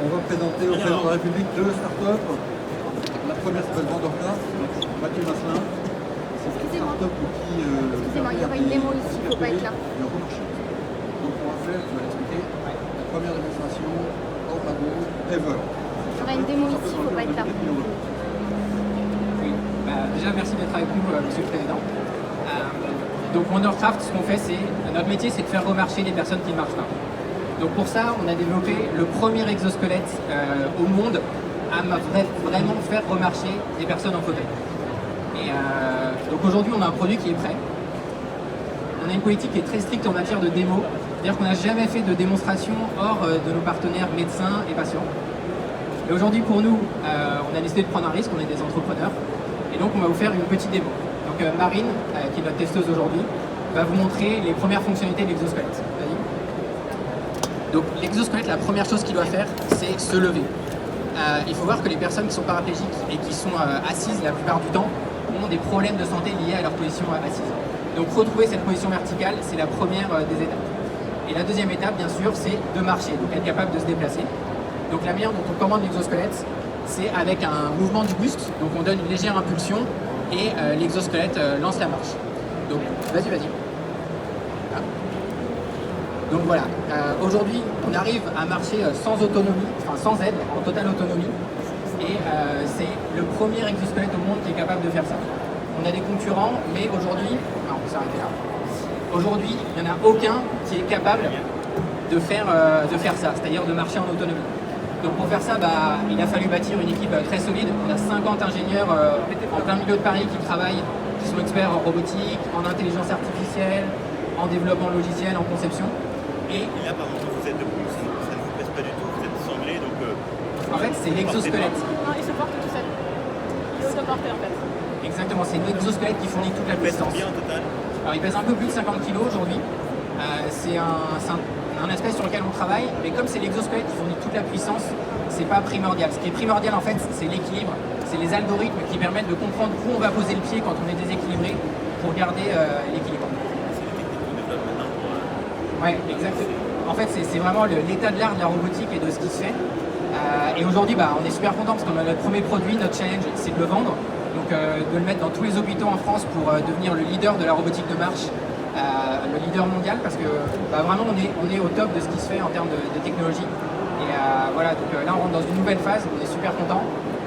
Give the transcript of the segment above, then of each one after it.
On va présenter au président de la République deux startups. La première s'appelle Vendorcraft, Mathieu Masselin. C'est une startup qui... Excusez-moi, il y aura une démo ici, il ne faut pas être là. Le remarché. Donc on va faire, tu vas l'expliquer, la première démonstration hors labo ever. Il y aura une démo ici, il ne faut pas être là. Oui. Déjà, merci d'être avec nous, Monsieur le Président. Donc, Wondercraft, ce qu'on fait, notre métier, c'est de faire remarcher les personnes qui ne marchent pas. Donc, pour ça, on a développé le premier exosquelette au monde à vraiment faire remarcher des personnes en fauteuil. Et donc, aujourd'hui, on a un produit qui est prêt. On a une politique qui est très stricte en matière de démo, c'est-à-dire qu'on n'a jamais fait de démonstration hors de nos partenaires médecins et patients. Et aujourd'hui, pour nous, on a décidé de prendre un risque, on est des entrepreneurs, et donc on va vous faire une petite démo. Donc Marine, qui est notre testeuse aujourd'hui, va vous montrer les premières fonctionnalités de l'exosquelette. Donc l'exosquelette, la première chose qu'il doit faire, c'est se lever. Il faut voir que les personnes qui sont paraplégiques et qui sont assises la plupart du temps ont des problèmes de santé liés à leur position assise. Donc retrouver cette position verticale, c'est la première des étapes. Et la deuxième étape, bien sûr, c'est de marcher, donc être capable de se déplacer. Donc la manière dont on commande l'exosquelette, c'est avec un mouvement du buste. Donc on donne une légère impulsion et l'exosquelette lance la marche. Donc vas-y. Ah. Donc voilà, aujourd'hui on arrive à marcher sans autonomie, enfin sans aide, en totale autonomie. Et c'est le premier exosquelette au monde qui est capable de faire ça. On a des concurrents, mais aujourd'hui, on peut s'arrêter là. Aujourd'hui, il n'y en a aucun qui est capable de faire ça, c'est-à-dire de marcher en autonomie. Donc pour faire ça, il a fallu bâtir une équipe très solide. On a 50 ingénieurs en plein milieu de Paris qui travaillent, qui sont experts en robotique, en intelligence artificielle, en développement logiciel, en conception. Et là, par exemple, vous êtes debout, ça ne vous pèse pas du tout, vous êtes sanglé, donc... en fait, c'est l'exosquelette. Non, il se porte tout seul. Il est autoporté en fait. Exactement, c'est l'exosquelette qui fournit toute la il pèse puissance. combien au total? Alors il pèse un peu plus de 50 kg aujourd'hui. C'est un aspect sur lequel on travaille, mais comme c'est l'exosquelette qui fournit toute la puissance, c'est pas primordial. Ce qui est primordial en fait, c'est l'équilibre, c'est les algorithmes qui permettent de comprendre où on va poser le pied quand on est déséquilibré pour garder l'équilibre. C'est les techniques qu'on développe maintenant pour... Ouais, exactement. En fait, c'est vraiment l'état de l'art de la robotique et de ce qui se fait. Et aujourd'hui, on est super content parce qu'on a notre premier produit, notre challenge, c'est de le vendre. Donc de le mettre dans tous les hôpitaux en France pour devenir le leader de la robotique de marche, le leader mondial, parce que vraiment on est au top de ce qui se fait en termes de technologie. Et voilà, donc là on rentre dans une nouvelle phase, on est super content.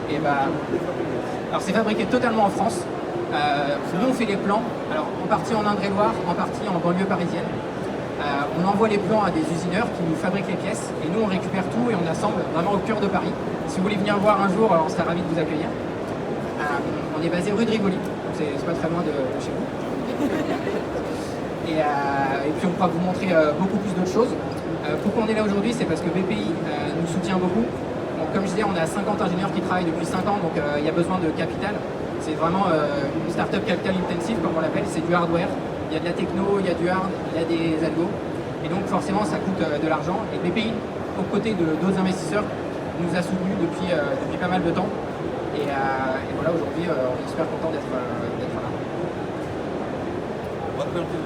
Et alors c'est fabriqué totalement en France. Nous on fait les plans, alors en partie en Indre-et-Loire, en partie en banlieue parisienne. On envoie les plans à des usineurs qui nous fabriquent les pièces et nous on récupère tout et on assemble vraiment au cœur de Paris. Si vous voulez venir voir un jour, on serait ravis de vous accueillir. On est basé rue de Rivoli, donc c'est pas très loin de chez vous. Et puis on pourra vous montrer beaucoup plus d'autres choses. Pourquoi on est là aujourd'hui, c'est parce que BPI nous soutient beaucoup. Donc, comme je disais, on a 50 ingénieurs qui travaillent depuis 5 ans, donc il y a besoin de capital. C'est vraiment une startup capital intensive, comme on l'appelle, c'est du hardware. Il y a de la techno, il y a du hard, il y a des algos. Et donc forcément ça coûte de l'argent. Et BPI, aux côtés d'autres investisseurs, nous a soutenus depuis pas mal de temps. Et voilà, aujourd'hui, on est super content d'être là.